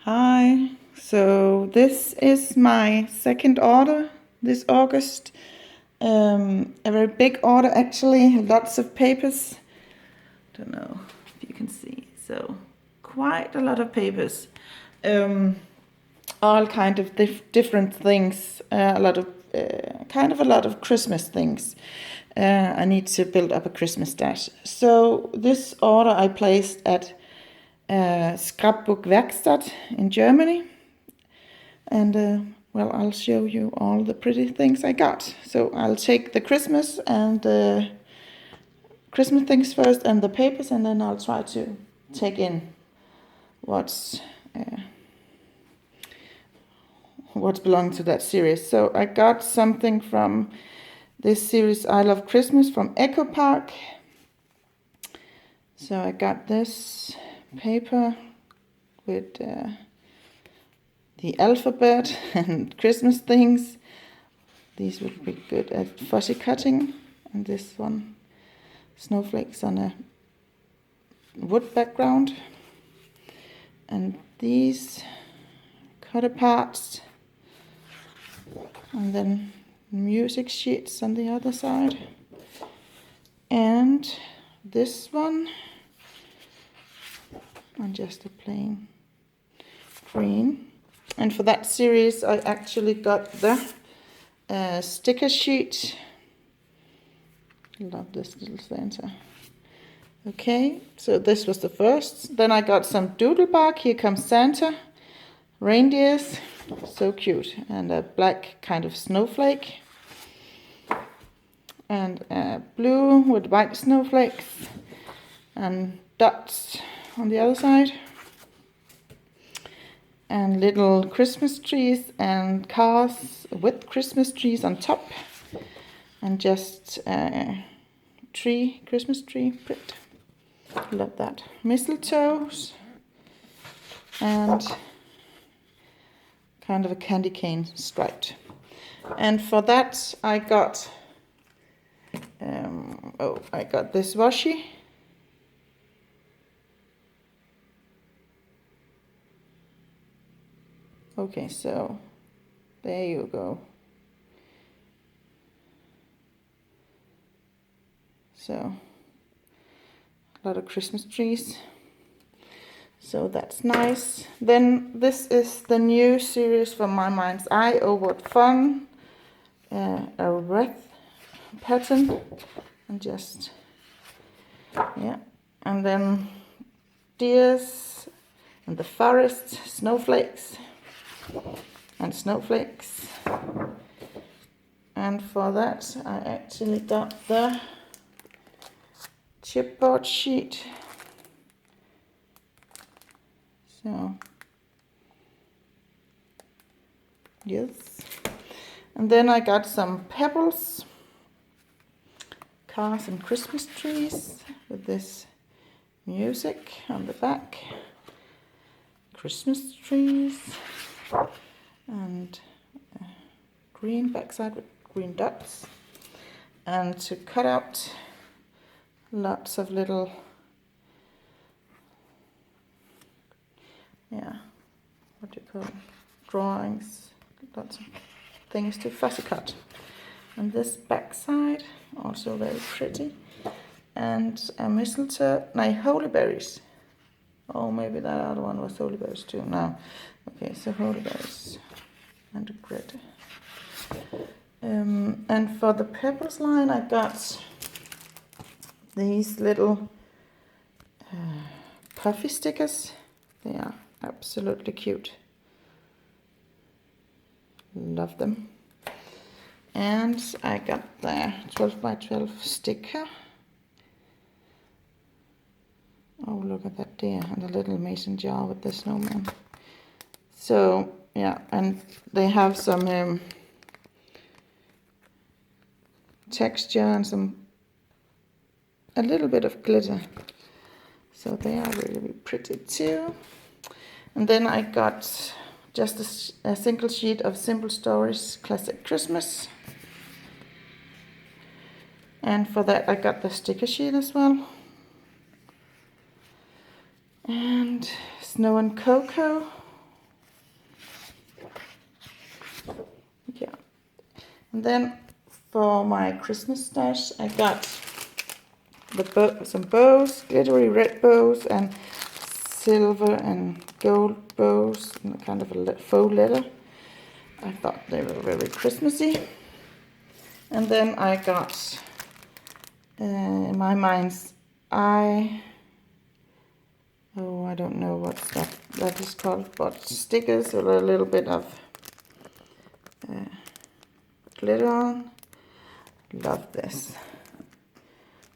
Hi, so this is my second order this August. A very big order actually, lots of papers. Don't know if you can see, so quite a lot of papers. All kind of different things, a lot of Christmas things. I need to build up a Christmas stash. So this order I placed at Scrapbook Werkstatt in Germany. And I'll show you all the pretty things I got. So I'll take the Christmas and Christmas things first and the papers, and then I'll try to take in what's belonging to that series. So I got something from this series I Love Christmas from Echo Park. So I got this paper with the alphabet and Christmas things. These would be good at fuzzy cutting. And this one, snowflakes on a wood background. And these cut parts. And then music sheets on the other side. And this one, and just a plain green. And for that series, I actually got the sticker sheet. Love this little Santa. Okay, so this was the first. Then I got some doodlebark. Here comes Santa. Reindeers, so cute. And a black kind of snowflake. And blue with white snowflakes. And dots on the other side. And little Christmas trees and cars with Christmas trees on top. And just Christmas tree print. Love that. Mistletoes. And kind of a candy cane striped. And for that I got, I got this washi. Okay, so there you go. So a lot of Christmas trees. So that's nice. Then this is the new series from My Mind's Eye. Oh, what fun. A wreath pattern. And just, yeah. And then deers and the forest, snowflakes. And snowflakes. And for that I actually got the chipboard sheet. So yes. And then I got some pebbles, cars and Christmas trees with this music on the back, Christmas trees, and green backside with green dots, and to cut out lots of little, what do you call them, drawings, lots of things to fussy cut. And this backside, also very pretty, and a mistletoe, holy berries. Oh, maybe that other one was holy berries too. No, okay, so holy berries and a grid. And for the pebbles line, I got these little puffy stickers. They are absolutely cute. Love them. And I got the 12 by 12 sticker. Oh, look at that deer and the little mason jar with the snowman. So, yeah, and they have some texture and a little bit of glitter. So they are really pretty too. And then I got just a single sheet of Simple Stories Classic Christmas. And for that I got the sticker sheet as well. And Snow and Cocoa. And then for my Christmas stash, I got some bows, glittery red bows, and silver and gold bows, and kind of a faux leather. I thought they were very Christmassy. And then I got, in my mind's eye, I don't know what that is called, but stickers or a little bit of glitter on. Love this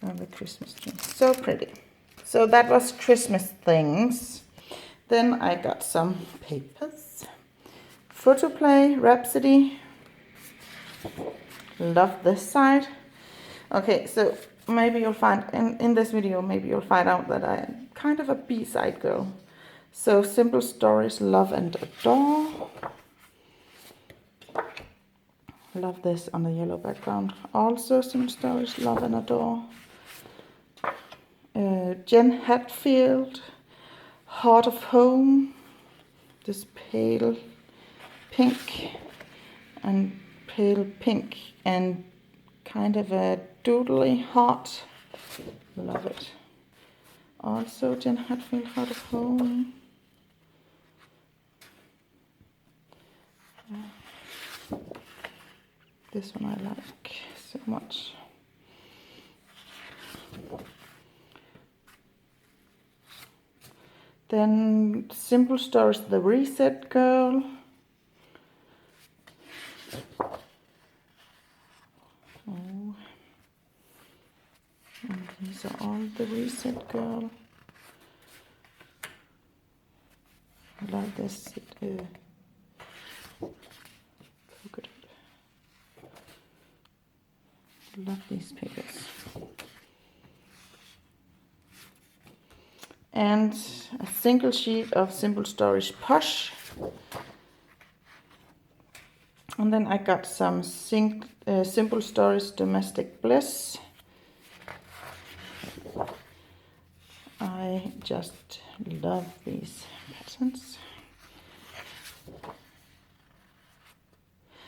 on the Christmas tree. So pretty. So that was Christmas things. Then I got some papers. Photoplay, Rhapsody. Love this side. Okay, so maybe you'll find, in this video, maybe you'll find out that I'm kind of a B-side girl. So Simple Stories, Love and Adore. Love this on the yellow background. Also Simple Stories, Love and Adore. Jen Hatfield, Heart of Home. This pale pink and pale pink and kind of a doodly heart. Love it. Also Jen Hatfield, Heart of Home. This one I like so much. Then Simple Stories, The Reset Girl. Oh. And these are all The Reset Girl. I like this polka dot. Love these papers. And a single sheet of Simple Stories Posh. And then I got some Simple Stories Domestic Bliss. I just love these patterns.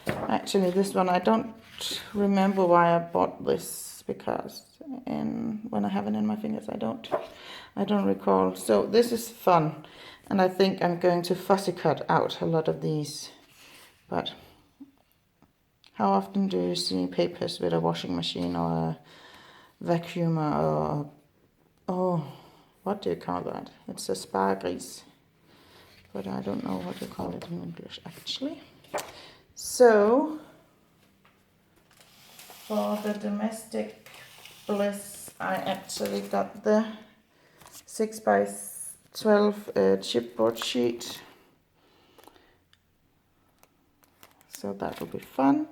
Actually, this one, I don't remember why I bought this, because when I have it in my fingers, I don't recall. So this is fun, and I think I'm going to fussy cut out a lot of these. But how often do you see papers with a washing machine or a vacuumer or what do you call that? It's a spargris, but I don't know what you call it in English actually. So for the Domestic Bliss, I actually got the 6x12 chipboard sheet. So that will be fun.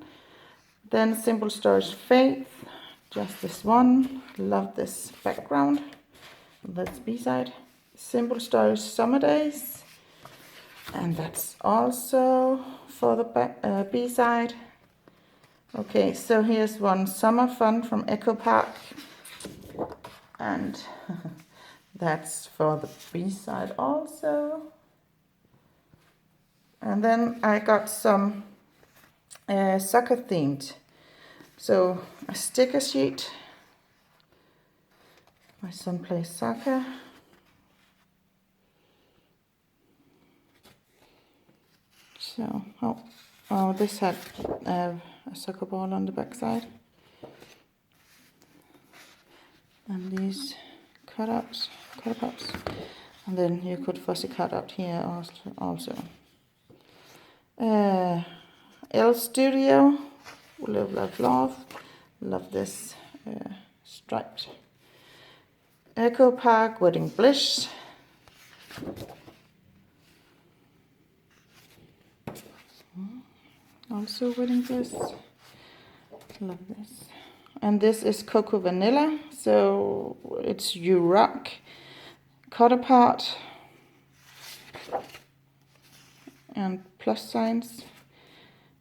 Then Simple Stories Faith, just this one. Love this background. That's B-side. Simple Stories Summer Days. And that's also for the B-side. Okay, so here's one Summer Fun from Echo Park. And that's for the B-side also. And then I got some soccer themed. So a sticker sheet. My son plays soccer. So, this had a soccer ball on the back side. And these cutouts. And then you could fussy cut out here also. L Studio, Live, Love, Love. Love this striped. Echo Park, Wedding Bliss. Also Wedding Bliss. Love this. And this is Cocoa Vanilla, so it's You Rock. Cut apart. And plus signs.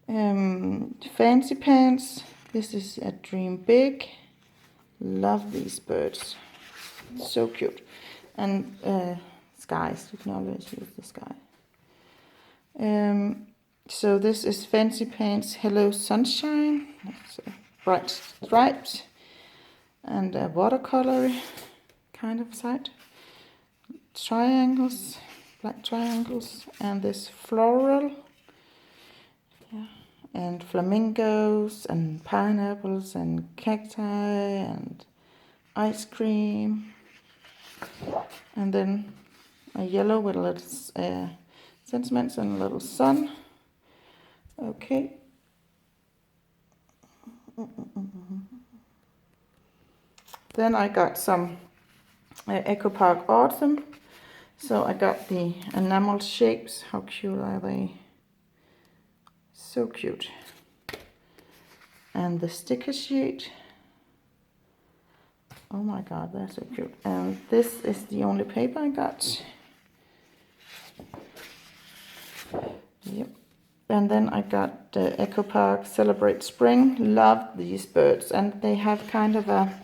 Fancy Pants. This is a Dream Big. Love these birds. So cute. And skies. You can always use the sky. So this is Fancy Paints Hello Sunshine. It's a bright stripes and a watercolor kind of side. Triangles, black triangles, and this floral. Yeah. And flamingos and pineapples and cacti and ice cream. And then a yellow with a little sentiments and a little sun. Okay. Then I got some Echo Park Autumn. So I got the enamel shapes. How cute are they? So cute. And the sticker sheet. Oh my god, they're so cute. And this is the only paper I got. Yep. And then I got the Echo Park Celebrate Spring. Love these birds. And they have kind of a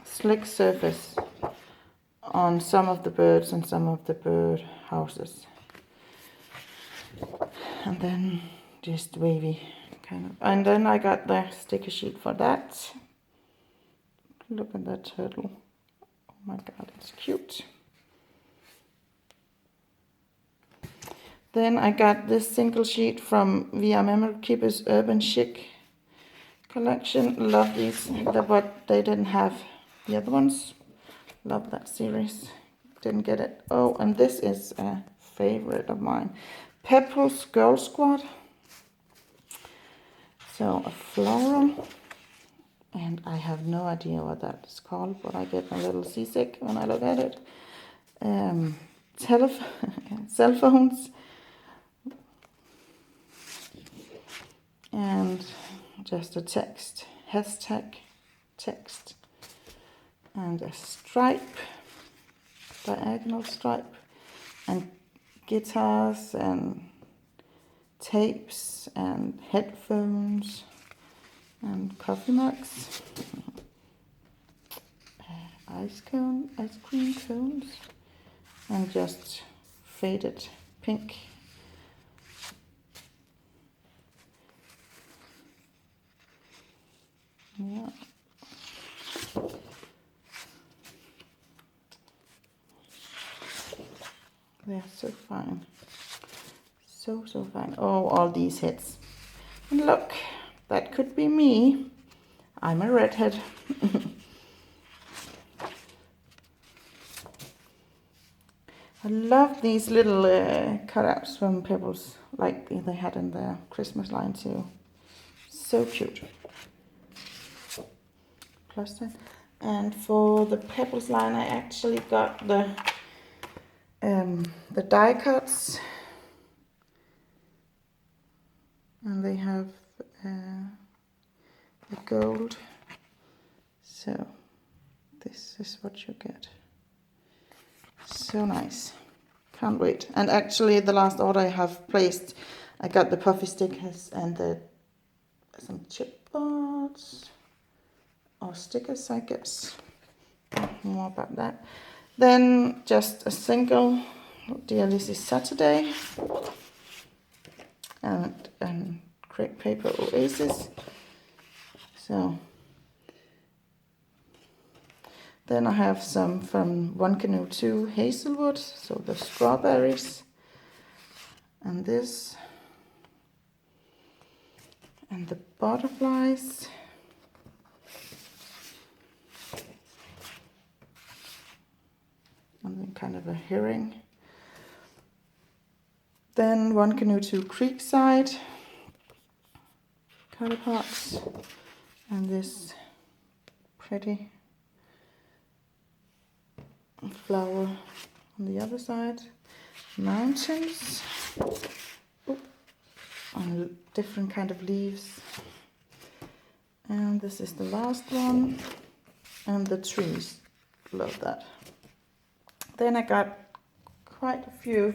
slick surface on some of the birds and some of the bird houses. And then just wavy kind of. And then I got the sticker sheet for that. Look at that turtle. Oh my god, it's cute. Then I got this single sheet from VR Memory Keeper's Urban Chic collection. Love these, but they didn't have the other ones. Love that series. Didn't get it. Oh, and this is a favorite of mine. Pebbles Girl Squad. So a floral. And I have no idea what that is called, but I get a little seasick when I look at it. Cell phones. And just a text. Hashtag text. And a stripe. Diagonal stripe. And guitars and tapes and headphones. And coffee mugs, ice cream cones, and just faded pink. Yeah. They're so fine. So fine. Oh, all these hits. And look. That could be me. I'm a redhead. I love these little cutouts from Pebbles, like they had in the Christmas line too. So cute. Plus that. And for the Pebbles line, I actually got the die cuts, and they have the gold. So this is what you get. So nice. Can't wait. And actually the last order I have placed, I got the puffy stickers and some chipboards or stickers, I guess. More about that. Then just a single Dear Lizzie's Saturday and crepe paper oasis. So then I have some from One Canoe 2 Hazelwood, so the strawberries, and this, and the butterflies, and then kind of a herring. Then One Canoe 2 Creekside, color parts, and this pretty flower on the other side, mountains, and different kind of leaves, and this is the last one, and the trees, love that. Then I got quite a few